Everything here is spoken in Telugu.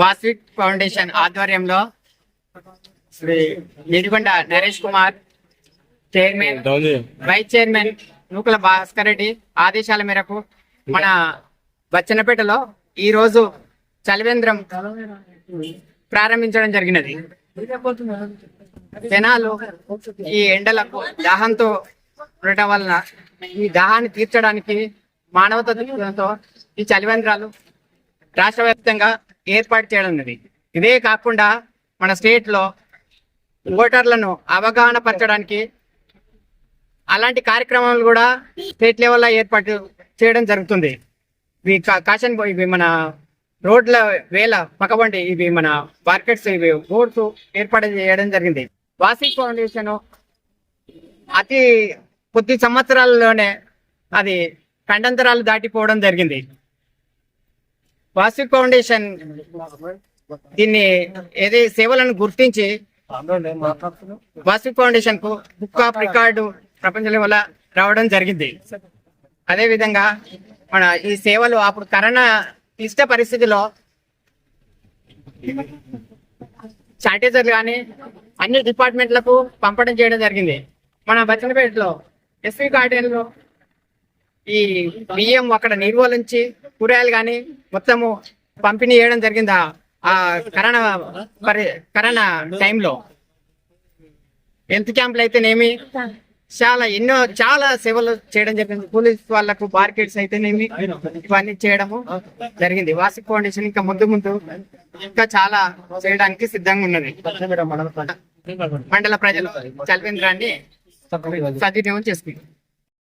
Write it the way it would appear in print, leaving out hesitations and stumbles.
వాస్విక్ ఫౌండేషన్ ఆధ్వర్యంలో Shri Nidigonda Naresh Kumar chairman, vice chairman Nookala Bhaskar Reddy ఆదేశాల మేరకు మన బచ్చన్నపేటలో ఈ రోజు చలివేంద్రం ప్రారంభించడం జరిగినది. జనాలు ఈ ఎండలకు దాహంతో ఉండటం వలన ఈ దాహాన్ని తీర్చడానికి మానవతా దృక్పథంతో ఈ చలివేంద్రాలు రాష్ట్ర వ్యాప్తంగా ఏర్పాటు చేయడం ఉన్నది. ఇదే కాకుండా మన స్టేట్ లో ఓటర్లను అవగాహన పరచడానికి అలాంటి కార్యక్రమాలు కూడా స్టేట్ లెవెల్లో ఏర్పాటు చేయడం జరుగుతుంది. ఇవి కాషన్ ఇవి మన రోడ్ల వేల పక్కబండి ఇవి మన మార్కెట్స్ ఇవి బోర్డ్స్ ఏర్పాటు చేయడం జరిగింది. వాస్విక్ ఫౌండేషన్ అతి కొద్ది సంవత్సరాల్లోనే అది ఖండాంతరాలు దాటిపోవడం జరిగింది. వాస్విక్ ఫౌండేషన్ దీన్ని ఏదే సేవలను గుర్తించి వాస్విక్ ఫౌండేషన్ కు బుక్ ఆఫ్ రికార్డు ప్రపంచం వల్ల రావడం జరిగింది. అదే విధంగా మన ఈ సేవలు అప్పుడు కరోనా క్లిష్ట పరిస్థితిలో శానిటైజర్లు కానీ అన్ని డిపార్ట్మెంట్లకు పంపడం చేయడం జరిగింది. మన బచ్చన్నపేటలో ఎస్వి గార్డెన్లో ఈ బియ్యం అక్కడ నిల్వలుంచి కూరగాయలు కానీ మొత్తము పంపిణీ చేయడం జరిగింది. ఆ కరోనా టైంలో హెల్త్ క్యాంపులు అయితేనేమి చాలా సేవలు చేయడం జరిగింది. పోలీస్ వాళ్లకు మార్కెట్స్ అయితేనేమి ఇవన్నీ చేయడము జరిగింది. వాస్విక్ ఫౌండేషన్ ఇంకా ముందు ఇంకా చాలా చేయడానికి సిద్ధంగా ఉన్నది. మండల ప్రజలు చలివేంద్రాన్ని సద్వినియోగం చేసుకుంటారు.